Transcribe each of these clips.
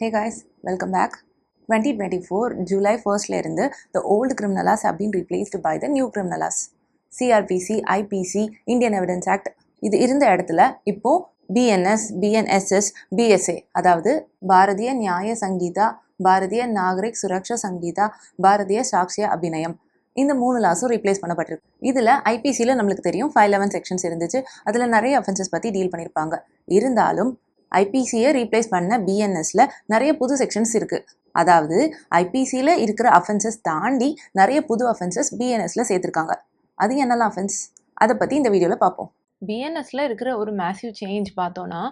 Hey guys, welcome back. 2024 July 1st இருந்து the old criminals have been replaced by the new criminals. CRPC, IPC, Indian Evidence Act இது இருந்த இடத்துல இப்போ BNS, BNSS, BSA அதாவது பாரதிய நியாய சங்கீதா, பாரதிய நாகரிக் சுரக்ஷா சங்கீதா, பாரதிய சாக்ஷிய அபிநயம் இந்த 3 லாஸும் ரீப்ளேஸ் பண்ணப்பட்டிருக்கு. இதில் ஐபிசியில் நம்மளுக்கு தெரியும் 511 செக்ஷன்ஸ் இருந்துச்சு. அதில் நிறைய அஃபென்சஸ் பற்றி டீல் பண்ணியிருப்பாங்க. இருந்தாலும் ஐபிசியை ரீப்ளேஸ் பண்ண பிஎன்எஸ்ல நிறைய புது செக்ஷன்ஸ் இருக்குது. அதாவது ஐபிசியில் இருக்கிற அஃபென்சஸ் தாண்டி நிறைய புது அஃபென்சஸ் பிஎன்எஸ்ல சேர்த்துருக்காங்க. அது என்னெல்லாம் அஃபென்ஸ் அதை பற்றி இந்த வீடியோவில் பார்ப்போம். பிஎன்எஸ்ல இருக்கிற ஒரு மேசிவ் சேஞ்ச் பார்த்தோன்னா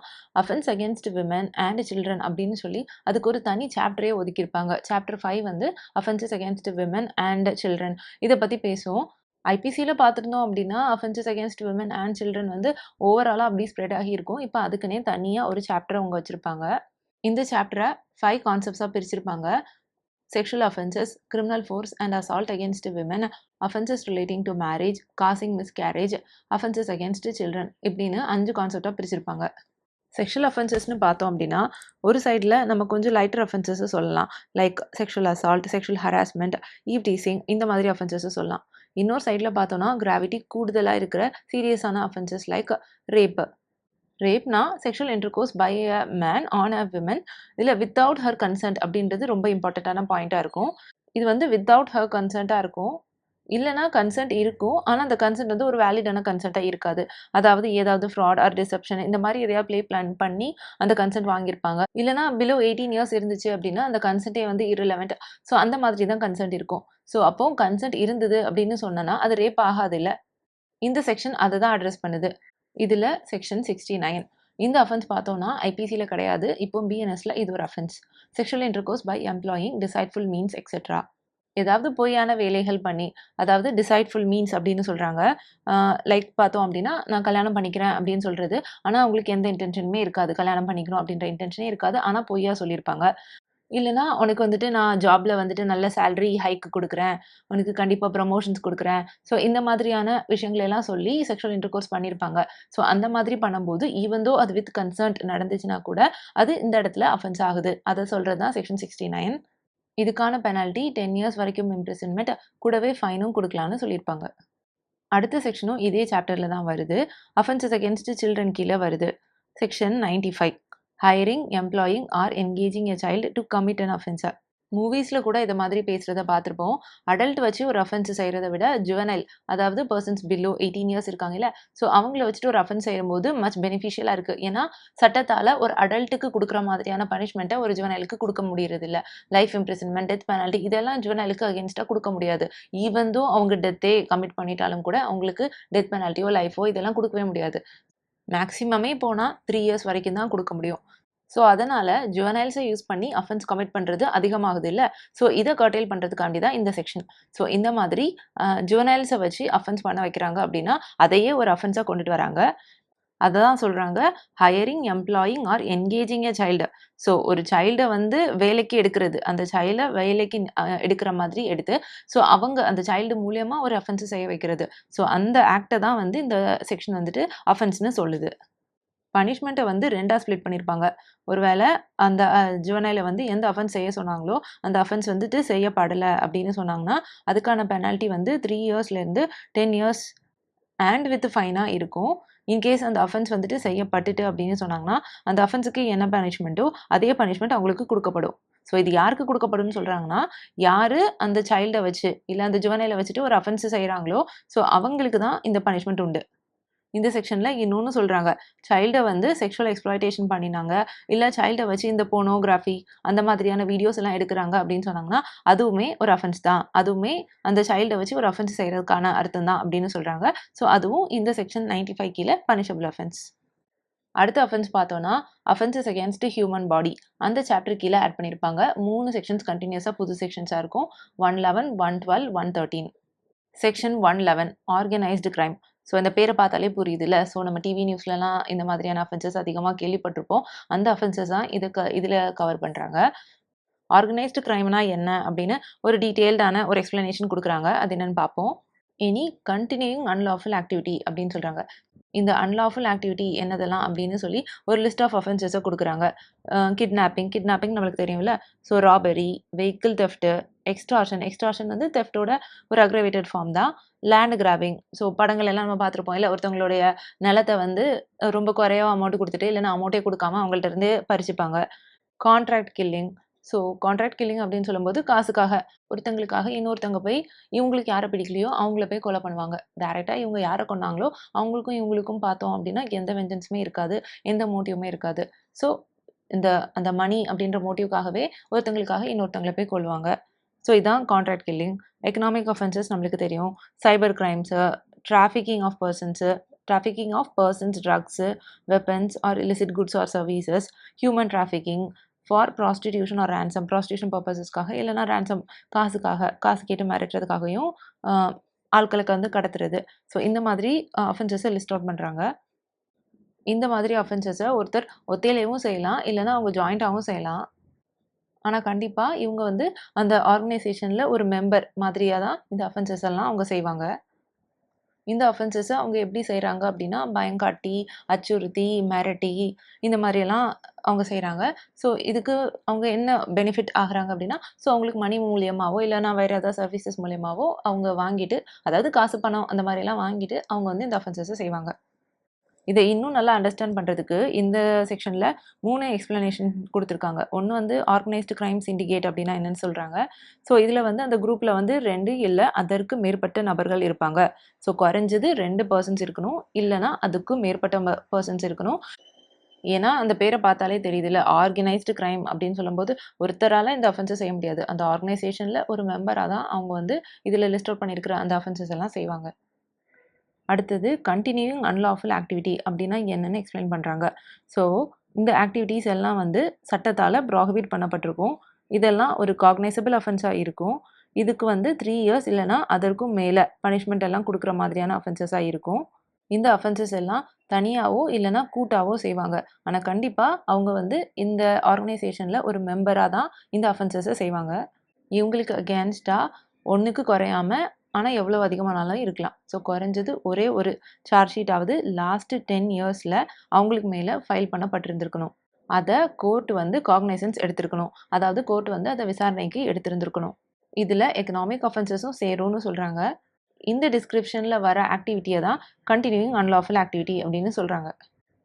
offence against women and children அப்படின்னு சொல்லி அதுக்கு ஒரு தனி சாப்டரே ஒதுக்கியிருப்பாங்க. சாப்டர் 5 வந்து offences against women and children இதை பற்றி பேசுவோம். ஐபிசியில் பார்த்துருந்தோம் அப்படின்னா offences against women and children வந்து ஓவராலாக அப்படி ஸ்ப்ரெட் ஆகி இருக்கும். இப்போ அதுக்குன்னே தனியாக ஒரு சாப்டரை அவங்க வச்சுருப்பாங்க. இந்த சாப்டரை 5 கான்செப்ட்ஸாக பிரிச்சிருப்பாங்க. Sexual offenses, criminal force and assault against women, offenses relating to marriage, causing miscarriage, offenses against children இப்படின்னு 5 கான்செப்டாக பிரிச்சிருப்பாங்க. செக்ஷுவல் அஃபென்சஸ்னு பார்த்தோம் அப்படின்னா ஒரு சைடில் நம்ம கொஞ்சம் லைட்டர் அஃபென்சஸை சொல்லலாம். Like sexual assault, sexual harassment, eve teasing இந்த மாதிரி அஃபென்சஸை சொல்லலாம். இன்னொரு சைடில் பார்த்தோன்னா கிராவிட்டி கூடுதலாக இருக்கிற சீரியஸான அஃபென்சஸ் லைக் ரேப்பு. ரேப்னா sexual intercourse by a man on a women. இதில் வித்தவுட் ஹர் கன்சென்ட் அப்படின்றது ரொம்ப இம்பார்ட்டண்ட்டான பாயிண்ட்டாக இருக்கும். இது வந்து வித்தவுட் ஹர் கன்சென்ட்டாக இருக்கும். இல்லைனா கன்சென்ட் இருக்கும், ஆனால் அந்த கன்சென்ட் வந்து ஒரு வேலிடான கன்சென்ட்டாக இருக்காது. அதாவது ஏதாவது ஃப்ராட் ஆர் டிசெப்ஷன் இந்த மாதிரி எதையாவது பிளான் பண்ணி அந்த கன்சென்ட் வாங்கியிருப்பாங்க. இல்லைனா பிலோ 18 இயர்ஸ் இருந்துச்சு அப்படின்னா அந்த கன்சென்ட்டே வந்து irrelevant. ஸோ அந்த மாதிரி தான் கன்சென்ட் இருக்கும். ஸோ அப்போ கன்சென்ட் இருந்தது அப்படின்னு சொன்னோன்னா அது ரேப் ஆகாது. இல்லை, இந்த செக்ஷன் அதை தான் அட்ரஸ் பண்ணுது. இதில் செக்ஷன் 69 இந்த அஃபென்ஸ் பார்த்தோன்னா ஐபிசியில் கிடையாது. இப்போ பிஎன்எஸ்ல இது ஒரு offence. Sexual intercourse by employing deceitful means etcetera. ஏதாவது பொய்யான வேலைகள் பண்ணி, அதாவது டிசைட்ஃபுல் மீன்ஸ் அப்படின்னு சொல்கிறாங்க. லைக் பார்த்தோம் அப்படின்னா நான் கல்யாணம் பண்ணிக்கிறேன் அப்படின்னு சொல்கிறது, ஆனால் அவங்களுக்கு எந்த இன்டென்ஷனுமே இருக்காது. கல்யாணம் பண்ணிக்கணும் அப்படின்ற இன்டென்ஷனே இருக்காது, ஆனால் பொய்யா சொல்லியிருப்பாங்க. இல்லைனா உனக்கு வந்துட்டு நான் ஜாபில் வந்துட்டு நல்ல சேலரி ஹைக்கு கொடுக்குறேன், உனக்கு கண்டிப்பாக ப்ரமோஷன்ஸ் கொடுக்குறேன். ஸோ இந்த மாதிரியான விஷயங்களெல்லாம் சொல்லி செக்ஷுவல் இன்டர்கோர்ஸ் பண்ணியிருப்பாங்க. ஸோ அந்த மாதிரி பண்ணும்போது ஈவன் தோ அது வித் கன்சர்ன்ட் நடந்துச்சுன்னா கூட அது இந்த இடத்துல அஃபென்ஸ் ஆகுது. அதை சொல்கிறது தான் செக்ஷன் 69. இதுக்கான பெனால்ட்டி 10 இயர்ஸ் வரைக்கும் இம்ப்ரிசன்மெண்ட், கூடவே ஃபைனும் கொடுக்கலான்னு சொல்லியிருப்பாங்க. அடுத்த செக்ஷனும் இதே சாப்டரில் தான் வருது. அஃபென்சஸ் அகேன்ஸ்ட் சில்ட்ரன் கீழே வருது. Section 95 hiring, employing or engaging a child to commit an அஃபென்ஸை. மூவிஸில் கூட இதை மாதிரி பேசுகிறத பார்த்துருப்போம். அடல்ட் வச்சு ஒரு அஃபென்ஸ் செய்கிறத விட ஜுவனைல், அதாவது பர்சன்ஸ் பிலோ 18 இயர்ஸ் இருக்காங்கல்ல, ஸோ அவங்கள வச்சுட்டு ஒரு அஃபென்ஸ் செய்யும்போது மச் பெனிஃபிஷியலாக இருக்குது. ஏன்னா சட்டத்தால் ஒரு அடல்ட்டுக்கு கொடுக்குற மாதிரியான பனிஷ்மெண்ட்டை ஒரு ஜுவனைலுக்கு கொடுக்க முடியறது இல்லை. லைஃப் இம்ப்ரிசன்மெண்ட், டெத் பெனால்ட்டி இதெல்லாம் ஜுவனைலுக்கு அகேன்ஸ்டாக கொடுக்க முடியாது. ஈவன் தோ அவங்க டெத்தே கமிட் பண்ணிட்டாலும் கூட அவங்களுக்கு டெத் பெனால்ட்டியோ லைஃபோ இதெல்லாம் கொடுக்கவே முடியாது. மேக்ஸிமமே போனால் 3 இயர்ஸ் வரைக்கும் தான் கொடுக்க முடியும். ஸோ அதனால் ஜுவனைல்ஸை யூஸ் பண்ணி அஃபென்ஸ் கமிட் பண்ணுறது அதிகமாகுது இல்லை. ஸோ இதை கர்டெயில் பண்ணுறதுக்காண்டி தான் இந்த செக்ஷன். ஸோ இந்த மாதிரி ஜுவனைல்ஸை வச்சு அஃபென்ஸ் பண்ண வைக்கிறாங்க அப்படின்னா அதையே ஒரு அஃபென்ஸாக கொண்டுட்டு வராங்க. அதை தான் சொல்கிறாங்க hiring, employing or engaging a child. So ஒரு சைல்டை வந்து வேலைக்கு எடுக்கிறது, அந்த சைல்டை வேலைக்கு எடுக்கிற மாதிரி எடுத்து ஸோ அவங்க அந்த சைல்டு மூலியமாக ஒரு அஃபென்ஸை செய்ய வைக்கிறது. ஸோ அந்த ஆக்டை தான் வந்து இந்த செக்ஷன் வந்துட்டு அஃபென்ஸ்னு சொல்லுது. பனிஷ்மெண்ட்டை வந்து 2ஆக ஸ்ப்ளிட் பண்ணியிருப்பாங்க. ஒருவேளை அந்த ஜுவனைல வந்து எந்த அஃபென்ஸ் செய்ய சொன்னாங்களோ அந்த அஃபென்ஸ் வந்துட்டு செய்யப்படலை அப்படின்னு சொன்னாங்கன்னா அதுக்கான பெனால்ட்டி வந்து 3 இயர்ஸ்லேருந்து 10 இயர்ஸ் அண்ட் வித் ஃபைனாக இருக்கும். இன்கேஸ் அந்த அஃபென்ஸ் வந்துட்டு செய்யப்பட்டுட்டு அப்படின்னு சொன்னாங்கன்னா அந்த அஃபென்ஸுக்கு என்ன பனிஷ்மெண்ட்டோ அதே பனிஷ்மெண்ட் அவங்களுக்கு கொடுக்கப்படும். ஸோ இது யாருக்கு கொடுக்கப்படும்னு சொல்கிறாங்கன்னா, யார் அந்த சைல்டை வச்சு இல்லை அந்த ஜுவனைல வச்சுட்டு ஒரு அஃபென்ஸ் செய்கிறாங்களோ ஸோ அவங்களுக்கு தான் இந்த பனிஷ்மெண்ட் உண்டு. இந்த செக்ஷனில் இன்னொன்று சொல்கிறாங்க, சைல்டை வந்து செக்ஷுவல் எக்ஸ்ப்ளாய்டேஷன் பண்ணினாங்க, இல்லை சைல்டை வச்சு இந்த போனோகிராஃபி அந்த மாதிரியான வீடியோஸ் எல்லாம் எடுக்கிறாங்க அப்படின்னு சொன்னாங்கன்னா அதுவுமே ஒரு அஃபென்ஸ் தான். அதுவுமே அந்த சைல்டை வச்சு ஒரு அஃபென்ஸ் செய்கிறதுக்கான அர்த்தம் தான் அப்படின்னு சொல்கிறாங்க. ஸோ அதுவும் இந்த செக்ஷன் 95 கீழே பனிஷபிள் அஃபென்ஸ். அடுத்த அஃபென்ஸ் பார்த்தோன்னா அஃபென்சஸ் அகேன்ஸ்ட் ஹியூமன் பாடி அந்த சாப்டர் கீழே ஆட் பண்ணியிருப்பாங்க. 3 செக்ஷன்ஸ் கண்டினியூஸாக புது செக்ஷன்ஸாக இருக்கும். 111, 112, 113. Section 111 organised crime. ஸோ இந்த பேரை பார்த்தாலே புரியுது இல்லை. ஸோ நம்ம டிவி நியூஸ்லலாம் இந்த மாதிரியான அஃபென்சஸ் அதிகமாக கேள்விப்பட்டிருப்போம். அந்த அஃபென்சஸ் தான் இதில் கவர் பண்ணுறாங்க. ஆர்கனைஸ்டு கிரைம்னா என்ன அப்படின்னு ஒரு டீட்டெயில்டான ஒரு எக்ஸ்ப்ளனேஷன் கொடுக்குறாங்க. அது என்னென்னு பார்ப்போம். எனி கண்டினியூயிங் அன்லாஃபுல் ஆக்டிவிட்டி அப்படின்னு சொல்கிறாங்க. இந்த அன்லாஃபுல் ஆக்டிவிட்டி என்னதெல்லாம் அப்படின்னு சொல்லி ஒரு லிஸ்ட் ஆஃப் அஃபென்சஸை கொடுக்குறாங்க. கிட்னாப்பிங் நம்மளுக்கு தெரியும்ல. So robbery, vehicle theft, extortion வந்து தெஃப்ட்டோட ஒரு அக்ரவேட்டட் ஃபார்ம் தான். லேண்ட் கிராபிங், ஸோ படங்கள் எல்லாம் நம்ம பார்த்துருப்போம் இல்லை, ஒருத்தவங்களுடைய நிலத்தை வந்து ரொம்ப குறைவா அமௌண்ட் கொடுத்துட்டு இல்லைன்னா அமௌண்ட்டே கொடுக்காம அவங்கள்ட்ட இருந்து பறிச்சுப்பாங்க. Contract killing, so contract killing அப்படின்னு சொல்லும்போது காசுக்காக ஒருத்தங்களுக்காக இன்னொருத்தவங்க போய் இவங்களுக்கு யாரை பிடிக்கலையோ அவங்கள போய் கொலை பண்ணுவாங்க. டைரெக்டாக இவங்க யாரை கொண்டாங்களோ அவங்களுக்கும் இவங்களுக்கும் பார்த்தோம் அப்படின்னா எந்த வெஞ்சன்ஸுமே இருக்காது, எந்த மோட்டிவுமே இருக்காது. ஸோ அந்த மணி அப்படின்ற மோட்டிவ்காகவே ஒருத்தங்களுக்காக இன்னொருத்தவங்கள போய் கொள்வாங்க. ஸோ இதான் கான்ட்ராக்ட் கில்லிங். எக்கனாமிக் அஃபென்சஸ் நம்மளுக்கு தெரியும். Cyber crimes, trafficking of persons, drugs, weapons or illicit goods or services, human trafficking for prostitution or ransom, prostitution பர்பஸஸ்க்காக இல்லைனா ரேன்சம் காசு கேட்டு மிரட்டுறதுக்காகவும் ஆட்களுக்கு வந்து கடத்துறது. ஸோ இந்த மாதிரி அஃபென்சஸை லிஸ்ட் அவுட் பண்ணுறாங்க. இந்த மாதிரி அஃபென்சஸை ஒருத்தர் ஒத்தையிலேயும் செய்யலாம், இல்லைனா அவங்க ஜாயிண்ட்டாகவும் செய்யலாம். ஆனால் கண்டிப்பாக இவங்க வந்து அந்த ஆர்கனைசேஷனில் ஒரு மெம்பர் மாதிரியாக தான் இந்த அஃபென்சஸ் எல்லாம் அவங்க செய்வாங்க. இந்த அஃபென்சஸை அவங்க எப்படி செய்கிறாங்க அப்படின்னா, பயங்காட்டி, அச்சுறுத்தி, மிரட்டி இந்த மாதிரியெல்லாம் அவங்க செய்கிறாங்க. ஸோ இதுக்கு அவங்க என்ன பெனிஃபிட் ஆகுறாங்க அப்படின்னா, ஸோ அவங்களுக்கு மணி மூலியமாவோ இல்லைனா வேறு ஏதாவது சர்வீசஸ் மூலியமாவோ அவங்க வாங்கிட்டு, அதாவது காசு பணம் அந்த மாதிரிலாம் வாங்கிட்டு அவங்க வந்து இந்த அஃபென்சஸை செய்வாங்க. இதை இன்னும் நல்லா அண்டர்ஸ்டாண்ட் பண்ணுறதுக்கு இந்த செக்ஷனில் 3 எக்ஸ்ப்ளனேஷன் கொடுத்துருக்காங்க. ஒன்று வந்து ஆர்கனைஸ்டு கிரைம் சிண்டிகேட் அப்படின்னா என்னன்னு சொல்கிறாங்க. ஸோ இதில் வந்து அந்த குரூப்பில் வந்து 2 இல்லை அதற்கு மேற்பட்ட நபர்கள் இருப்பாங்க. ஸோ குறைஞ்சது 2 பர்சன்ஸ் இருக்கணும், இல்லைனா அதுக்கும் மேற்பட்ட பர்சன்ஸ் இருக்கணும். ஏன்னா அந்த பேரை பார்த்தாலே தெரியுதுல்ல, ஆர்கனைஸ்டு கிரைம் அப்படின்னு சொல்லும்போது ஒருத்தரால் இந்த அஃபென்ஸை செய்ய முடியாது. அந்த ஆர்கனைசேஷனில் ஒரு மெம்பராக தான் அவங்க வந்து இதில் லிஸ்ட் அவுட் பண்ணியிருக்கிற அந்த அஃபென்சஸ் எல்லாம் செய்வாங்க. அடுத்தது கண்டினியூயிங் அன்லாஃபுல் ஆக்டிவிட்டி அப்படின்னா என்னன்னு எக்ஸ்பிளைன் பண்ணுறாங்க. ஸோ இந்த ஆக்டிவிட்டீஸ் எல்லாம் வந்து சட்டத்தால் ப்ராஹிபிட் பண்ணப்பட்டிருக்கும். இதெல்லாம் ஒரு காக்னைசபிள் அஃபென்ஸாக இருக்கும். இதுக்கு வந்து 3 இயர்ஸ் இல்லைனா அதற்கும் மேலே பனிஷ்மெண்ட் எல்லாம் கொடுக்குற மாதிரியான அஃபென்சஸாக இருக்கும். இந்த அஃபென்சஸ் எல்லாம் தனியாகவோ இல்லைனா கூட்டாவோ செய்வாங்க. ஆனால் கண்டிப்பாக அவங்க வந்து இந்த ஆர்கனைசேஷனில் ஒரு மெம்பராக தான் இந்த அஃபென்சஸை செய்வாங்க. இவங்களுக்கு அகேன்ஸ்டாக 1க்கு குறையாம ஆனால் எவ்வளோ அதிகமானாலும் இருக்கலாம். ஸோ குறைஞ்சது ஒரே ஒரு சார்ஜ் ஷீட்டாவது லாஸ்ட்டு 10 இயர்ஸில் அவங்களுக்கு மேலே ஃபைல் பண்ணப்பட்டிருந்திருக்கணும். அதை கோர்ட் வந்து காக்னைசன்ஸ் எடுத்திருக்கணும். அதாவது கோர்ட் வந்து அதை விசாரணைக்கு எடுத்திருந்திருக்கணும். இதில் எக்கனாமிக் அஃபென்சஸும் சேரும்னு சொல்கிறாங்க. இந்த டிஸ்கிரிப்ஷனில் வர ஆக்டிவிட்டியை தான் கண்டினியூயிங் அன்லாஃபுல் ஆக்டிவிட்டி அப்படின்னு சொல்கிறாங்க.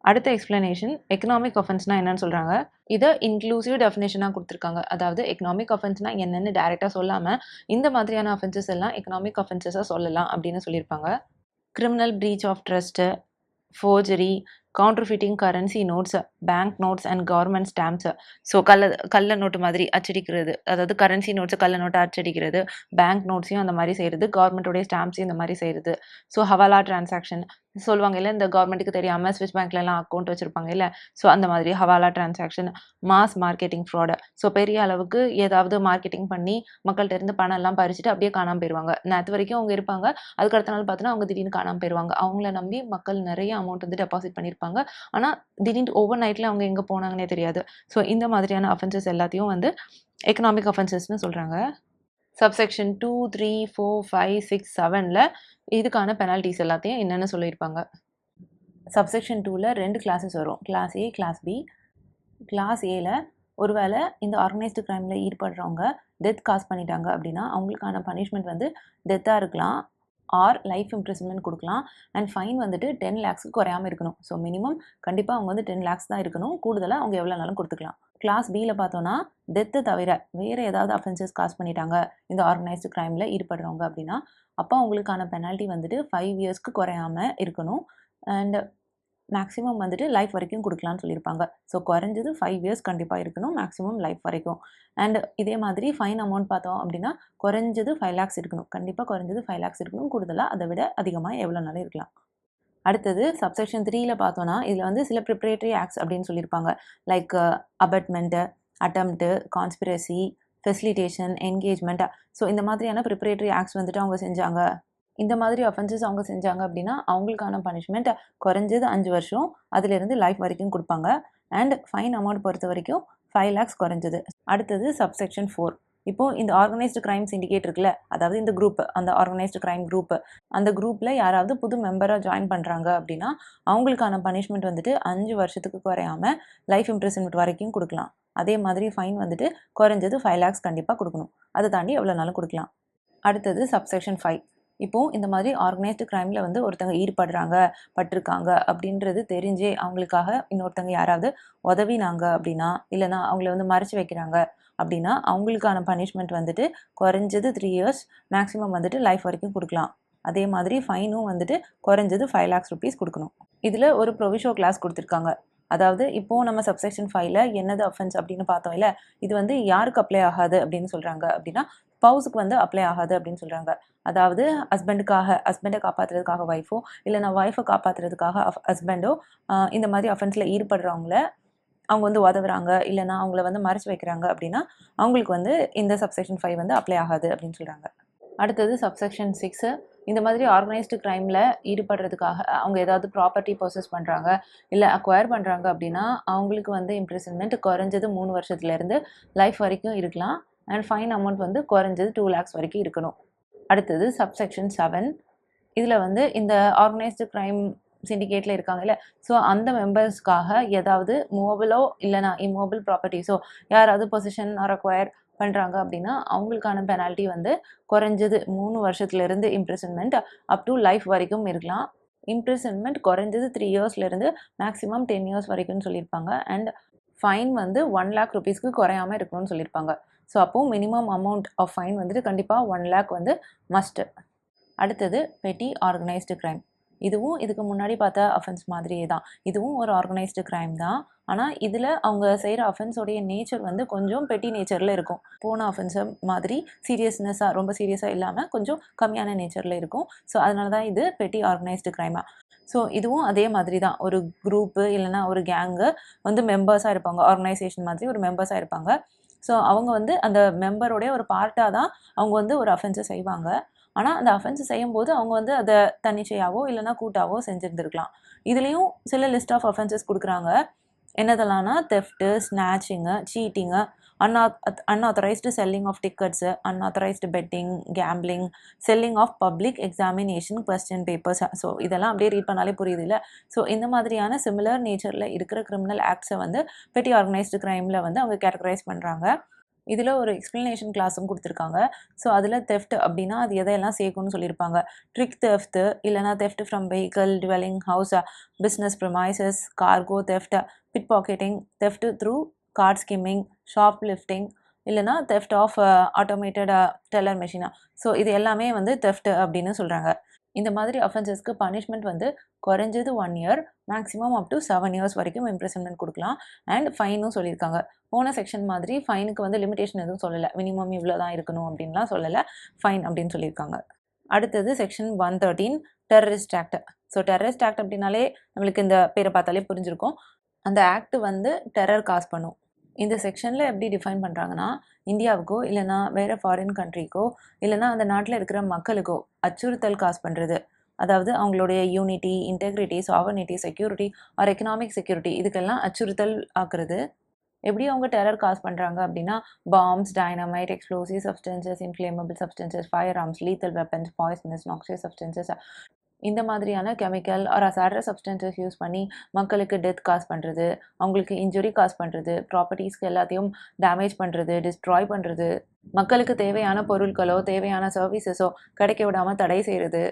அடுத்த எக்ஸ்பிளனேஷன் எக்கனாமிக் அஃபென்ஸ்னால் என்னன்னு சொல்கிறாங்க. இதை இன்க்ளூசிவ் டெஃபினேஷனாக கொடுத்துருக்காங்க. அதாவது எக்கனாமிக் அஃபென்ஸ்னால் என்னென்னு டைரெக்டாக சொல்லாமல் இந்த மாதிரியான அஃபென்சஸ் எல்லாம் எக்கனாமிக் அஃபென்சஸாக சொல்லலாம் அப்படின்னு சொல்லியிருப்பாங்க. Criminal breach of trust, forgery, counterfeiting currency notes, bank notes and government stamps. So கள்ள நோட்டு மாதிரி அச்சடிக்கிறது, அதாவது கரன்சி நோட்ஸை கள்ள நோட்டை அச்சடிக்கிறது, பேங்க் நோட்ஸையும் அந்த மாதிரி செய்கிறது, கவர்மெண்ட்டோடைய ஸ்டாம்ப்ஸையும் இந்த மாதிரி செய்கிறது. ஸோ ஹவாலா டிரான்சாக்ஷன் சொல்லுவாங்க இல்லை, இந்த கவர்மெண்ட்டுக்கு தெரியாமல் ஸ்விஸ் பேங்க்லலாம் அக்கௌண்ட் வச்சுருப்பாங்க இல்லை, ஸோ அந்த மாதிரி hawala transaction. Mass marketing fraud, so பெரிய அளவுக்கு ஏதாவது மார்க்கெட்டிங் பண்ணி மக்கள்கிட்ட இருந்து பணம் எல்லாம் பறிச்சுட்டு அப்படியே காணாமல் போயிடுவாங்க. நேற்று வரைக்கும் அவங்க இருப்பாங்க, அதுக்கு அடுத்த நாள் பார்த்தோன்னா அவங்க திடீர்னு காணாமல் போயிடுவாங்க. அவங்கள நம்பி மக்கள் நிறைய அமௌண்ட் வந்து டெபாசிட் பண்ணியிருப்பாங்க. ஆனால் திடீர்னு ஓவர் நைட்டில் அவங்க எங்கே போனாங்கன்னே தெரியாது. ஸோ இந்த மாதிரியான அஃபென்சஸ் எல்லாத்தையும் வந்து எக்கனாமிக் அஃபென்சஸ்னு சொல்கிறாங்க. சப்செக்ஷன் 2, 3, 4, 5, 6, 7ல் இதுக்கான பெனால்ட்டிஸ் எல்லாத்தையும் என்னென்னு சொல்லியிருப்பாங்க. சப்செக்ஷன் 2ல் 2 கிளாஸஸ் வரும், கிளாஸ் ஏ, கிளாஸ் பி. கிளாஸ் ஏல ஒருவேளை இந்த ஆர்கனைஸ்டு கிரைமில் ஈடுபடுறவங்க டெத் காஸ் பண்ணிட்டாங்க அப்படின்னா அவங்களுக்கான பனிஷ்மெண்ட் வந்து டெத்தாக இருக்கலாம் ஆர் லைஃப் இம்ப்ரிசன்மெண்ட் கொடுக்கலாம். அண்ட் ஃபைன் வந்துட்டு 10 lakhsக்கு குறையாமல் இருக்கணும். ஸோ மினிமம் கண்டிப்பாக அவங்க வந்து 10 lakhs தான் இருக்கணும். கூடுதலாக அவங்க எவ்வளோ நாளும் கொடுத்துக்கலாம். கிளாஸ் பியில் பார்த்தோன்னா டெத்தை தவிர வேறு ஏதாவது அஃபென்சஸ் காஸ் பண்ணிட்டாங்க இந்த ஆர்கனைஸ்டு கிரைமில் ஈடுபடுறவங்க அப்படின்னா அப்போ அவங்களுக்கான பெனால்ட்டி வந்துட்டு 5 இயர்ஸ்க்கு குறையாமல் இருக்கணும். அண்ட் மேக்ஸிமம் வந்துட்டு லைஃப் வரைக்கும் கொடுக்கலான்னு சொல்லியிருப்பாங்க. ஸோ குறைஞ்சது 5 இயர்ஸ் கண்டிப்பாக இருக்கணும், மேக்ஸிமம் லைஃப் வரைக்கும். அண்ட் இதே மாதிரி ஃபைன் அமௌண்ட் பார்த்தோம் அப்படின்னா குறைஞ்சது 5 lakhs இருக்கணும், கண்டிப்பாக குறைஞ்சது 5 lakhs இருக்கணும். கூடுதலாக அதை விட அதிகமாக எவ்வளோ நாளும் இருக்கலாம். அடுத்தது சப்செக்ஷன் 3ல் பார்த்தோன்னா இதில் வந்து சில ப்ரிப்பரேட்டரி ஆக்ட்ஸ் அப்படின்னு சொல்லியிருப்பாங்க. Like abetment, attempt, conspiracy, facilitation, engagement. So இந்த மாதிரியான ப்ரிப்பரேட்டரி ஆக்ட்ஸ் வந்துட்டு அவங்க செஞ்சாங்க. இந்த மாதிரி அஃபென்சஸ் அவங்க செஞ்சாங்க அப்படின்னா அவங்களுக்கான பனிஷ்மெண்ட் குறைஞ்சது 5 வருஷம், அதிலிருந்து லைஃப் வரைக்கும் கொடுப்பாங்க. அண்ட் ஃபைன் அமௌண்ட் பொறுத்த வரைக்கும் 5 lakhs குறைஞ்சது. அடுத்தது சப்செக்ஷன் 4. இப்போது இந்த ஆர்கனைஸ்டு கிரைம் சிண்டிகேட் இருக்குல்ல, அதாவது இந்த குரூப், அந்த ஆர்கனைஸ்டு கிரைம் குரூப், அந்த குரூப்பில் யாராவது புது மெம்பராக ஜாயின் பண்ணுறாங்க அப்படின்னா அவங்களுக்கான பனிஷ்மெண்ட் வந்துட்டு 5 வருஷத்துக்கு குறையாமல் லைஃப் இம்ப்ரிசன்மெண்ட் வரைக்கும் கொடுக்கலாம். அதே மாதிரி ஃபைன் வந்துட்டு குறைஞ்சது 5 lakhs கண்டிப்பாக கொடுக்கணும். அதை தாண்டி எவ்வளோ நாளும் கொடுக்கலாம். அடுத்தது சப்செக்ஷன் 5. இப்போது இந்த மாதிரி ஆர்கனைஸ்டு கிரைமில் வந்து ஒருத்தங்க ஈடுபடுறாங்க, பட்டிருக்காங்க அப்படின்றது தெரிஞ்சே அவங்களுக்காக இன்னொருத்தங்க யாராவது உதவினாங்க அப்படின்னா, இல்லைனா அவங்கள வந்து மறைச்சு வைக்கிறாங்க அப்படின்னா அவங்களுக்கான பனிஷ்மெண்ட் வந்துட்டு குறைஞ்சது 3 years, மேக்ஸிமம் வந்துட்டு லைஃப் வரைக்கும் கொடுக்கலாம். அதே மாதிரி ஃபைனும் வந்துட்டு குறைஞ்சது 5 lakhs rupees கொடுக்கணும். இதில் ஒரு ப்ரொவிஷோ கிளாஸ் கொடுத்துருக்காங்க. அதாவது இப்போது நம்ம சப்செக்ஷன் 5ல் என்னது அஃபென்ஸ் அப்படின்னு பார்த்தோம் இல்லை, இது வந்து யாருக்கு அப்ளை ஆகாது அப்படின்னு சொல்கிறாங்க அப்படின்னா ஸ்பவுஸுக்கு வந்து அப்ளை ஆகாது அப்படின்னு சொல்கிறாங்க. அதாவது ஹஸ்பண்டை காப்பாற்றுறதுக்காக ஒய்ஃபோ, இல்லைனா ஒய்ஃபை காப்பாற்றுறதுக்காக ஹஸ்பண்டோ இந்த மாதிரி அஃபென்ஸில் ஈடுபடுறவங்கள அவங்க வந்து உதவுறாங்க, இல்லைனா அவங்கள வந்து மறைச்சு வைக்கிறாங்க அப்படின்னா அவங்களுக்கு வந்து இந்த சப்செக்ஷன் 5 வந்து அப்ளை ஆகாது அப்படின்னு சொல்கிறாங்க. அடுத்தது சப்செக்ஷன் 6. இந்த மாதிரி ஆர்கனைஸ்டு கிரைமில் ஈடுபடுறதுக்காக அவங்க ஏதாவது ப்ராப்பர்ட்டி பொசஸ் பண்ணுறாங்க, இல்லை அக்வயர் பண்ணுறாங்க அப்படின்னா அவங்களுக்கு வந்து இம்ப்ரிசன்மெண்ட் குறைஞ்சது 3 வருஷத்துலேருந்து லைஃப் வரைக்கும் இருக்கலாம். அண்ட் ஃபைன் அமௌண்ட் வந்து குறைஞ்சது 2 lakhs வரைக்கும் இருக்கணும். அடுத்தது சப்செக்ஷன் 7. இதில் வந்து இந்த ஆர்கனைஸ்டு கிரைம் சிண்டிகேட்டில் இருக்காங்கல்ல, ஸோ அந்த மெம்பர்ஸ்க்காக ஏதாவது மூவபிளோ இல்லைனா இம்மூவபிள் ப்ராப்பர்ட்டிஸோ யாராவது பொசிஷன் ஆர் அக்வயர் பண்ணுறாங்க அப்படின்னா அவங்களுக்கான பெனால்ட்டி வந்து குறைஞ்சது 3 வருஷத்துலேருந்து இம்ப்ரிசன்மெண்ட் அப் டு லைஃப் வரைக்கும் இருக்கலாம். இம்ப்ரிசன்மெண்ட் குறைஞ்சது 3 yearsலேருந்து மேக்ஸிமம் 10 years வரைக்கும்னு சொல்லியிருப்பாங்க. அண்ட் ஃபைன் வந்து 1 lakh rupeesக்கு குறையாமல் இருக்கணும்னு சொல்லியிருப்பாங்க. ஸோ அப்போது மினிமம் அமௌண்ட் ஆஃப் ஃபைன் வந்துட்டு கண்டிப்பாக 1 lakh வந்து மஸ்ட்டு. அடுத்தது பெட்டி ஆர்கனைஸ்டு கிரைம். இதுவும் இதுக்கு முன்னாடி பார்த்த அஃபென்ஸ் மாதிரியே தான். இதுவும் ஒரு ஆர்கனைஸ்டு கிரைம் தான். ஆனால் இதில் அவங்க செய்கிற அஃபென்ஸோடைய நேச்சர் வந்து கொஞ்சம் பெட்டி நேச்சரில் இருக்கும். போன அஃபென்ஸை மாதிரி சீரியஸ்னஸாக ரொம்ப சீரியஸாக இல்லாமல் கொஞ்சம் கம்மியான நேச்சரில் இருக்கும். ஸோ அதனால தான் இது பெட்டி ஆர்கனைஸ்டு கிரைமாக. ஸோ இதுவும் அதே மாதிரி தான். ஒரு குரூப்பு இல்லைனா ஒரு கேங்கு வந்து மெம்பர்ஸாக இருப்பாங்க. ஆர்கனைசேஷன் மாதிரி ஒரு மெம்பர்ஸாக இருப்பாங்க. ஸோ அவங்க வந்து அந்த மெம்பருடைய ஒரு பார்ட்டாக தான் அவங்க வந்து ஒரு அஃபென்ஸை செய்வாங்க. ஆனால் அந்த அஃபென்ஸை செய்யும்போது அவங்க வந்து அதை தன்னிச்சையாவோ இல்லைனா கூட்டாவோ செஞ்சுருந்துருக்கலாம். இதுலேயும் சில லிஸ்ட் ஆஃப் அஃபென்சஸ் கொடுக்குறாங்க. என்னதெல்லாம்னா theft, snatching, cheating, unauthorized selling of tickets, unauthorized betting, gambling, selling of public examination question papers. So இதெல்லாம் அப்படியே ரீட் பண்ணாலே புரியுது இல்லை. ஸோ இந்த மாதிரியான சிமிலர் நேச்சரில் இருக்கிற கிரிமினல் ஆக்ட்ஸை வந்து பெட்டி ஆர்கனைஸ்டு கிரைமில் வந்து அவங்க கேட்டகரைஸ் பண்ணுறாங்க. இதில் ஒரு எக்ஸ்ப்ளனேஷன் கிளாஸும் கொடுத்துருக்காங்க. ஸோ அதில் தெஃப்ட் அப்படின்னா அது எதையெல்லாம் சேர்க்கும்னு சொல்லியிருப்பாங்க. ட்ரிக் தெஃப்ட்டு, இல்லைனா theft from vehicle, dwelling house, business premises, cargo theft, pickpocketing, theft through card skimming, shoplifting, இல்லைனா தெஃப்ட் ஆஃப் ஆட்டோமேட்டட் டெல்லர் மெஷினா. ஸோ இது எல்லாமே வந்து தெஃப்ட் அப்படின்னு சொல்கிறாங்க. இந்த மாதிரி அஃபென்சஸ்க்கு பனிஷ்மெண்ட் வந்து குறைஞ்சது 1 year, maximum up to 7 years வரைக்கும் இம்ப்ரிசன்மெண்ட் கொடுக்கலாம். அண்ட் ஃபைனும் சொல்லியிருக்காங்க. போன செக்ஷன் மாதிரி ஃபைனுக்கு வந்து லிமிடேஷன் எதுவும் சொல்லலை. மினிமம் இவ்வளோ தான் இருக்கணும் அப்படின்லாம் சொல்லலை. ஃபைன் அப்படின்னு சொல்லியிருக்காங்க. அடுத்தது section 113 terrorist act. So terrorist act அப்படின்னாலே நம்மளுக்கு இந்த பேரை பார்த்தாலே புரிஞ்சிருக்கும். அந்த ஆக்ட் வந்து டெரர் காஸ் பண்ணும். இந்த செக்ஷனில் எப்படி டிஃபைன் பண்ணுறாங்கன்னா, இந்தியாவுக்கோ இல்லைனா வேறு ஃபாரின் கண்ட்ரிக்கோ இல்லைனா அந்த நாட்டில் இருக்கிற மக்களுக்கோ அச்சுறுத்தல் காஸ் பண்ணுறது, அதாவது அவங்களுடைய unity, integrity, sovereignty, security or economic security இதுக்கெல்லாம் அச்சுறுத்தல் ஆக்குறது. எப்படி அவங்க டெரர் காஸ் பண்ணுறாங்க அப்படின்னா bombs, dynamite, explosive substances, inflammable substances, firearms, lethal weapons, poisonous, noxious substances, இந்த மாதிரியான chemical or hazardous substances use பண்ணி மக்களுக்கு டெத் காஸ் பண்ணுறது, அவங்களுக்கு இன்ஜுரி காஸ் பண்ணுறது, ப்ராப்பர்ட்டிஸ்க்கு எல்லாத்தையும் டேமேஜ் பண்ணுறது, டிஸ்ட்ராய் பண்ணுறது, மக்களுக்கு தேவையான பொருட்களோ தேவையான சர்வீசஸோ கிடைக்க விடாமல் தடை செய்கிறது,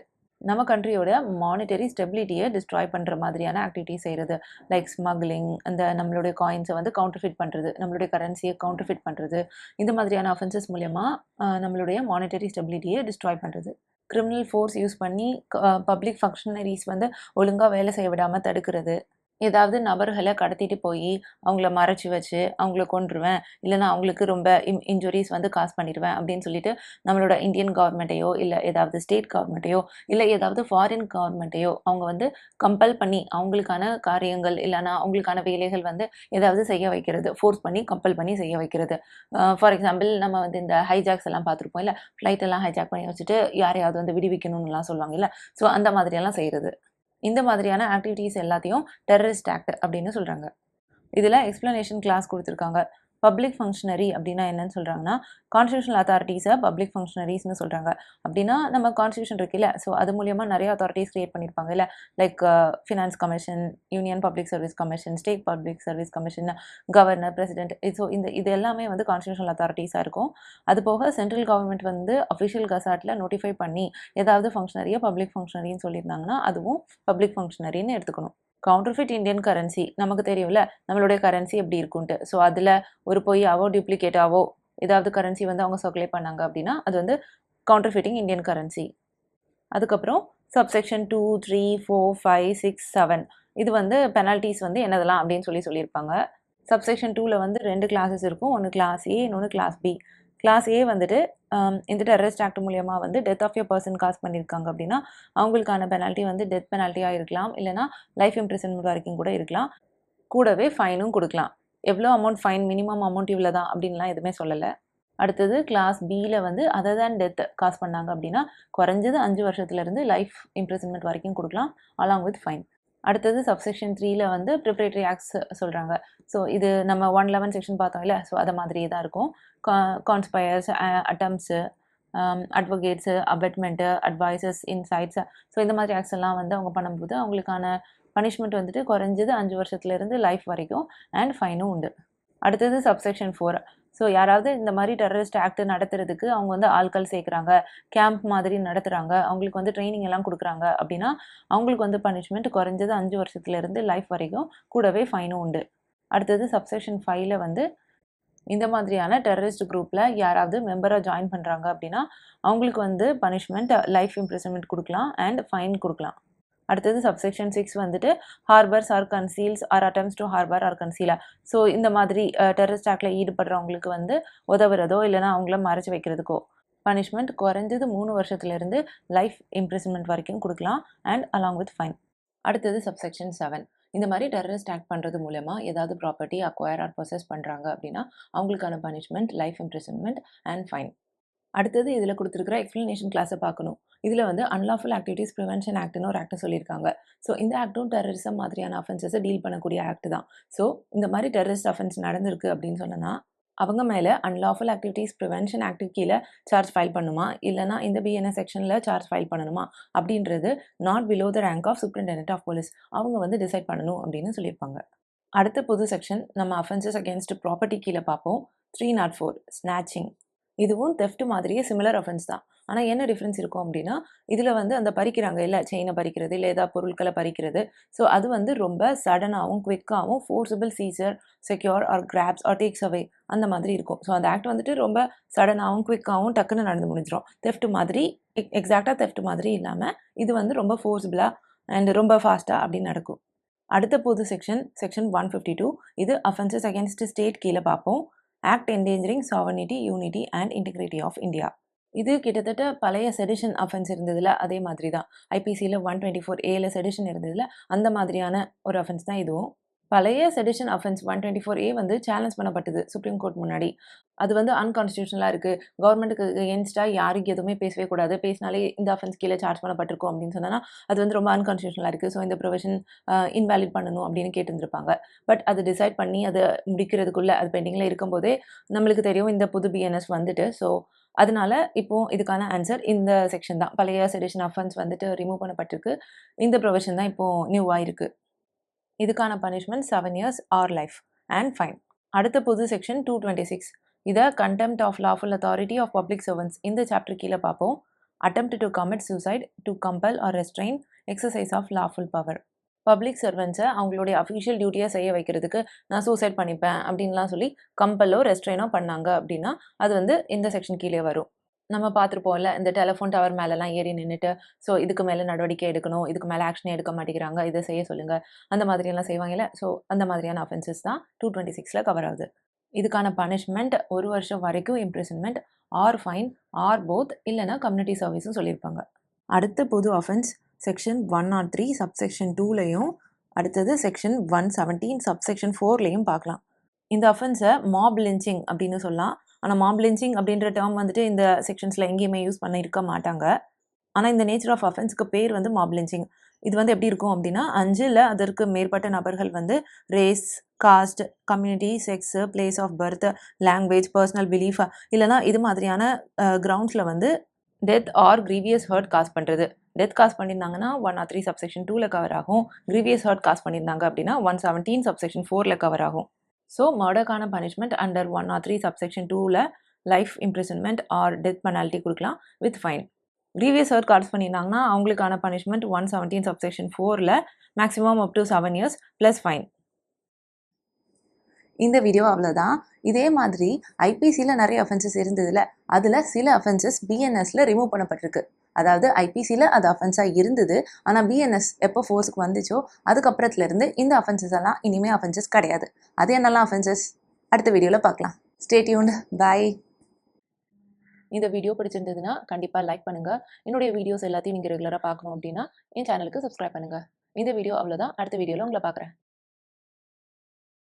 நம்ம கண்ட்ரியோட மானிட்டரி ஸ்டெபிலிட்டியை டிஸ்ட்ராய் பண்ணுற மாதிரியான ஆக்டிவிட்டிஸ் செய்கிறது. லைக் ஸ்மக்லிங், அந்த நம்மளுடைய காயின்ஸை வந்து கவுண்டர்ஃபிட் பண்ணுறது, நம்மளுடைய கரன்சியை கவுண்டர்ஃபிட் பண்ணுறது, இந்த மாதிரியான அஃபென்சஸ் மூலயமா நம்மளுடைய மானிட்டரி ஸ்டெபிலிட்டியை டிஸ்ட்ராய் பண்ணுறது. கிரிமினல் ஃபோர்ஸ் யூஸ் பண்ணி பப்ளிக் ஃபங்க்ஷனரிஸ் வந்து ஒழுங்காக வேலை செய்ய விடாமல் தடுக்கிறது, ஏதாவது நபர்களை கடத்திட்டு போய் அவங்கள மறைச்சி வச்சு அவங்கள கொன்றுவேன், இல்லைனா அவங்களுக்கு ரொம்ப இன்ஜுரிஸ் வந்து காஸ் பண்ணிடுவேன் அப்படின்னு சொல்லிட்டு நம்மளோட இந்தியன் கவர்மெண்ட்டையோ இல்லை ஏதாவது ஸ்டேட் கவர்மெண்ட்டையோ இல்லை ஏதாவது ஃபாரின் கவர்மெண்ட்டையோ அவங்க வந்து கம்பல் பண்ணி அவங்களுக்கான காரியங்கள் இல்லைனா அவங்களுக்கான வேலைகள் வந்து ஏதாவது செய்ய வைக்கிறது, ஃபோர்ஸ் பண்ணி கம்பல் பண்ணி செய்ய வைக்கிறது. ஃபார் எக்ஸாம்பிள் நம்ம வந்து இந்த ஹைஜாக்ஸ் எல்லாம் பார்த்துருப்போம் இல்லை, ஃப்ளைட் எல்லாம் ஹைஜாக் பண்ணி வச்சுட்டு யாரையாவது வந்து விடுவிக்கணும்னுலாம் சொல்லுவாங்க இல்லை. ஸோ அந்த மாதிரியெல்லாம் செய்கிறது. இந்த மாதிரியான ஆக்டிவிட்டீஸ் எல்லாத்தையும் டெரரிஸ்ட் ஆக்ட் அப்படின்னு சொல்கிறாங்க. இதில் எக்ஸ்ப்ளனேஷன் கிளாஸ் கொடுத்துருக்காங்க. பப்ளிக் ஃபங்க்ஷனரி அப்படின்னா என்னன்னு சொல்கிறாங்கன்னா, கான்ஸ்டியூஷனல் அத்தாரிட்டிஸை பப்ளிக் ஃபங்க்ஷனரிஸ்னு சொல்கிறாங்க. அப்படின்னா நம்ம கான்ஸ்டியூஷன் இருக்குல்ல, ஸோ அது மூலியமாக நிறைய அத்தாரிட்டிஸ் கிரியேட் பண்ணியிருப்பாங்க இல்லை, like finance commission, union public service commission, state public service commission, governor, president. So இது எல்லாமே வந்து கான்ஸ்டியூஷனல் அத்தாரிட்டிஸாக இருக்கும். அது போக சென்ட்ரல் கவர்மெண்ட் வந்து அஃபிஷியல் கசாட்டில் நோட்டிஃபை பண்ணி ஏதாவது ஃபங்க்ஷனரியை பப்ளிக் ஃபங்க்ஷனரின்னு சொல்லியிருந்தாங்கன்னா அதுவும் பப்ளிக் ஃபங்க்ஷனரின்னு எடுத்துக்கணும். கவுண்டர்ஃபிட் இந்தியன் கரன்சி நமக்கு தெரியும்ல, நம்மளுடைய கரன்சி எப்படி இருக்குன்ட்டு. ஸோ அதில் ஒரு பொய்யாவோ டூப்ளிகேட்டாவோ ஏதாவது கரன்சி வந்து அவங்க சர்க்குலேட் பண்ணாங்க அப்படின்னா அது வந்து கவுண்டர்ஃபிட்டிங் இந்தியன் கரன்சி. அதுக்கப்புறம் சப்செக்ஷன் 2, 3, 4, 5, 6, 7 இது வந்து பெனால்ட்டிஸ் வந்து என்னதெல்லாம் அப்படின்னு சொல்லியிருப்பாங்க. சப்செக்ஷன் 2ல் வந்து 2 கிளாஸஸ் இருக்கும். ஒன்று கிளாஸ் ஏ, இன்னொன்று கிளாஸ் பி. கிளாஸ் ஏ வந்துட்டு இந்த டெரரிஸ்ட் ஆக்ட் மூலியமா வந்து death of a person cause பண்ணியிருக்காங்க அப்படின்னா அவங்களுக்கான பெனால்ட்டி வந்து டெத் பெனால்ட்டியாக இருக்கலாம், இல்லைனா லைஃப் இம்ப்ரிசன்மெண்ட் வரைக்கும் கூட இருக்கலாம். கூடவே ஃபைனும் கொடுக்கலாம். எவ்வளோ அமௌண்ட் ஃபைன், மினிமம் அமௌண்ட் இவ்வளோ தான் அப்படின்லாம் எதுவுமே சொல்லலை. அடுத்தது கிளாஸ் பியில் வந்து அதர் தேன் டெத் காஸ் பண்ணாங்க அப்படின்னா குறைஞ்சது 5 வருஷத்துலேருந்து லைஃப் இம்ப்ரிசன்மெண்ட் வரைக்கும் கொடுக்கலாம் அலாங் வித் ஃபைன். அடுத்தது சப்செக்ஷன் 3ல் வந்து ப்ரிப்ரேட்டரி ஆக்ட்ஸ் சொல்கிறாங்க. ஸோ இது நம்ம 111 செக்ஷன் பார்த்தோம் இல்லை, ஸோ அதை மாதிரியே தான் இருக்கும். Conspires, அட்டம்ப்ஸு, advocates, அபெட்மெண்ட்டு, advices, insights, so இந்த மாதிரி ஆக்ட்ஸ் எல்லாம் வந்து அவங்க பண்ணும்போது அவங்களுக்கான பனிஷ்மெண்ட் வந்துட்டு குறைஞ்சது 5 வருஷத்துலேருந்து லைஃப் வரைக்கும் அண்ட் ஃபைனும் உண்டு. அடுத்தது சப்செக்ஷன் 4. ஸோ யாராவது இந்த மாதிரி டெரரிஸ்ட் ஆக்ட் நடத்துறதுக்கு அவங்க வந்து ஆட்கள் சேர்க்குறாங்க, கேம்ப் மாதிரி நடத்துகிறாங்க, அவங்களுக்கு வந்து ட்ரைனிங் எல்லாம் கொடுக்குறாங்க அப்படின்னா அவங்களுக்கு வந்து பனிஷ்மெண்ட் குறைஞ்சது 5 வருஷத்துலேருந்து லைஃப் வரைக்கும் கூடவே ஃபைனும் உண்டு. அடுத்தது சப்செக்ஷன் 5ல் வந்து இந்த மாதிரியான டெரரிஸ்ட் குரூப்பில் யாராவது மெம்பராக ஜாயின் பண்ணுறாங்க அப்படின்னா அவங்களுக்கு வந்து பனிஷ்மெண்ட் லைஃப் இம்ப்ரிசன்மெண்ட் கொடுக்கலாம் அண்ட் ஃபைன் கொடுக்கலாம். அடுத்தது சப்செக்ஷன் 6 வந்துட்டு harbours or conceals or attempts to harbour or கன்சீலா. ஸோ இந்த மாதிரி டெரரிஸ்ட் ஆக்டில் ஈடுபடுறவங்களுக்கு வந்து உதவுறதோ இல்லைனா அவங்கள மறைச்சு வைக்கிறதுக்கோ பனிஷ்மெண்ட் குறைஞ்சது 3 வருஷத்துலேருந்து லைஃப் இம்ப்ரிசன்மெண்ட் வரைக்கும் கொடுக்கலாம் அண்ட் அலாங் வித் ஃபைன். அடுத்தது சப்செக்ஷன் 7. இந்த மாதிரி டெரரிஸ்ட் ஆக்ட் பண்ணுறது மூலமா ஏதாவது ப்ராப்பர்ட்டி அக்வயர் ஆர் பொசஸ் பண்ணுறாங்க அப்படின்னா அவங்களுக்கான punishment life imprisonment and fine. அடுத்தது இதில் கொடுத்துருக்கிற எக்ஸ்ப்ளனேஷன் கிளாஸை பார்க்கணும். இதில் வந்து அன்லாஃபுல் ஆக்டிவிட்டீஸ் ப்ரிவென்ஷன் ஆக்ட்னு ஒரு ஆக்ட் சொல்லியிருக்காங்க. ஸோ இந்த ஆக்டும் டெரரிசம் மாதிரியான அஃபென்சஸை டீல் பண்ணக்கூடிய ஆக்ட் தான். ஸோ இந்த மாதிரி டெரரிஸ்ட் அஃபென்ஸ் நடந்திருக்கு அப்படின்னு சொன்னோன்னா அவங்க மேலே அன்லாஃபுல் ஆக்டிவிட்டீஸ் ப்ரிவென்ஷன் ஆக்ட் கீழே சார்ஜ் ஃபைல் பண்ணுமா, இல்லைனா இந்த பிஎன்எஸ் செக்ஷனில் சார்ஜ் ஃபைல் பண்ணணுமா அப்படின்றது not below the rank of superintendent of police அவங்க வந்து டிசைட் பண்ணணும் அப்படின்னு சொல்லியிருப்பாங்க. அடுத்த புது செக்ஷன் நம்ம அஃபென்சஸ் அகேன்ஸ்ட் ப்ராப்பர்ட்டி கீழே பார்ப்போம். 304 ஸ்நாச்சிங். இதுவும் தெஃப்ட் மாதிரியே சிமிலர் அஃபென்ஸ் தான். ஆனால் என்ன டிஃப்ரென்ஸ் இருக்கும் அப்படின்னா இதில் வந்து அந்த பறிக்கிறாங்க இல்லை, செயினை பறிக்கிறது இல்லை ஏதாவது பொருட்களை பறிக்கிறது. ஸோ அது வந்து ரொம்ப சடனாகவும் குவிக்காகவும் forcible seizure, secure or grabs or takes away அந்த மாதிரி இருக்கும். ஸோ அந்த ஆக்ட் வந்துட்டு ரொம்ப சடனாகவும் குவிக்காகவும் டக்குன்னு நடந்து முடிஞ்சிடும். தெஃப்ட் மாதிரி எக்ஸாக்டாக தெஃப்ட் மாதிரி இல்லாமல் இது வந்து ரொம்ப ஃபோர்ஸபிளாக அண்ட் ரொம்ப ஃபாஸ்ட்டாக அப்படி நடக்கும். அடுத்த புது செக்ஷன் 152. இது அஃபென்சஸ் அகேன்ஸ்ட் ஸ்டேட் கீழே பார்ப்போம். Act endangering sovereignty, unity and integrity of India. இது கிட்டத்தட்ட பழைய செடிஷன் அஃபென்ஸ் இருந்ததில்ல அதே மாதிரி தான். ஐபிசியில் 124A செடிஷன் இருந்ததில்ல அந்த மாதிரியான ஒரு அஃபென்ஸ் தான் இதுவும். பழைய செடிஷன் அஃபென்ஸ் 124A வந்து சேலஞ்ச் பண்ணப்பட்டது சுப்ரீம் கோர்ட் முன்னாடி. அது வந்து அன்கான்ஸ்டியூஷனலாக இருக்குது, கவர்மெண்ட்டுக்கு எகென்ஸ்டாக யாருக்கு எதுவுமே பேசவே கூடாது, பேசினாலே இந்த அஃபென்ஸ் கீழே சார்ஜ் பண்ணப்பட்டிருக்கும் அப்படின்னு சொன்னால் அது வந்து ரொம்ப அன்கான்ஸ்டியூஷனலாக இருக்குது, ஸோ இந்த ப்ரொவிஷன் இன்வேலிட் பண்ணணும் அப்படின்னு கேட்டிருந்திருப்பாங்க. பட் அது டிசைட் பண்ணி அதை முடிக்கிறதுக்குள்ளே அது பெண்டிங்கில் இருக்கும்போதே நம்மளுக்கு தெரியும் இந்த புது பிஎன்எஸ் வந்துட்டு. ஸோ அதனால இப்போ இதுக்கான ஆன்சர் இந்த செக்ஷன் தான். பழைய செடிஷன் அஃபென்ஸ் வந்துட்டு ரிமூவ் பண்ணப்பட்டிருக்கு, இந்த ப்ரொவிஷன் தான் இப்போது நியூவாக இருக்குது. இதுக்கான punishment 7 years or life and fine. அடுத்த புது செக்ஷன் 226. இதை contempt of lawful authority of public servants இந்த சாப்டர் கீழே பார்ப்போம். Attempt to commit suicide to compel or restrain exercise of lawful power. Public சர்வன்ஸை அவங்களுடைய அஃபிஷியல் டியூட்டியை செய்ய வைக்கிறதுக்கு நான் சூசைட் பண்ணிப்பேன் அப்படின்லாம் சொல்லி கம்பலோ ரெஸ்ட்ரெயினோ பண்ணாங்க அப்படின்னா அது வந்து இந்த செக்ஷன் கீழே வரும். நம்ம பார்த்துருப்போம்ல இந்த டெலிஃபோன் டவர் மேலெலாம் ஏறி நின்றுட்டு ஸோ இதுக்கு மேலே நடவடிக்கை எடுக்கணும், இதுக்கு மேலே ஆக்ஷனே எடுக்க மாட்டேங்கிறாங்க, இதை செய்ய சொல்லுங்கள் அந்த மாதிரியெல்லாம் செய்வாங்கல்ல. ஸோ அந்த மாதிரியான அஃபென்சஸ் தான் 226 கவர் ஆகுது. இதுக்கான பனிஷ்மெண்ட் 1 வருஷம் வரைக்கும் imprisonment or fine or both, இல்லைனா கம்யூனிட்டி சர்வீஸும் சொல்லியிருப்பாங்க. அடுத்த புது அஃபென்ஸ் செக்ஷன் 103 சப்செக்ஷன் 2லையும் அடுத்தது செக்ஷன் 117 சப்செக்ஷன் 4லையும் பார்க்கலாம். இந்த அஃபென்ஸை மாப் லிஞ்சிங் அப்படின்னு சொல்லலாம். ஆனால் மாப் லிஞ்சிங் அப்படின்ற டேர்ம் வந்துட்டு இந்த செக்ஷன்ஸில் எங்கேயுமே யூஸ் பண்ணியிருக்க மாட்டாங்க. ஆனால் இந்த நேச்சர் ஆஃப் அஃபென்ஸ்க்கு பேர் வந்து மாப் லிஞ்சிங். இது வந்து எப்படி இருக்கும் அப்படின்னா 5 இல்லை அதற்கு மேற்பட்ட நபர்கள் வந்து race, caste, community, sex, place of birth, language, personal belief இல்லைனா இது மாதிரியான கிரவுண்ட்ஸில் வந்து death or grievous hurt cause பண்ணுறது. டெத் காஸ் பண்ணியிருந்தாங்கன்னா 103 சப்செக்ஷன் 2ல கவர் ஆகும். கிரீவியஸ் ஹர்ட் காஸ் பண்ணியிருந்தாங்க அப்படின்னா 117 சப்செக்ஷன் 4ல கவர் ஆகும். ஸோ மர்டருக்கான பனிஷ்மெண்ட் அண்டர் 103 சப்செக்ஷன் 2ல life imprisonment or death penalty கொடுக்கலாம் with fine. Grievous hurt cause பண்ணியிருந்தாங்கன்னா அவங்களுக்கான பனிஷ்மெண்ட் 117 சப்செக்ஷன் 4ல maximum up to 7 years plus fine. இந்த வீடியோ அவ்வளோதான். இதே மாதிரி ஐபிசியில் நிறைய அஃபென்சஸ் இருந்ததில்ல, அதில் சில அஃபென்சஸ் பிஎன்எஸ்ல ரிமூவ் பண்ணப்பட்டிருக்கு. அதாவது ஐபிசியில் அது அஃபென்ஸாக இருந்தது, ஆனால் பிஎன்எஸ் எப்போ ஃபோர்ஸுக்கு வந்துச்சோ அதுக்கப்புறத்துலேருந்து இந்த அஃபென்சஸ் எல்லாம் இனிமேல் அஃபென்சஸ் கிடையாது. அது என்னெல்லாம் அஃபென்சஸ் அடுத்த வீடியோவில் பார்க்கலாம். Stay tuned. பை. இந்த வீடியோ பிடிச்சிருந்ததுன்னா கண்டிப்பாக லைக் பண்ணுங்கள். என்னுடைய வீடியோஸ் எல்லாத்தையும் நீங்கள் ரெகுலராக பார்க்கணும் அப்படின்னா என் சேனலுக்கு சப்ஸ்கிரைப் பண்ணுங்கள். இந்த வீடியோ அவ்வளோதான். அடுத்த வீடியோவில் உங்களை பார்க்குறேன்.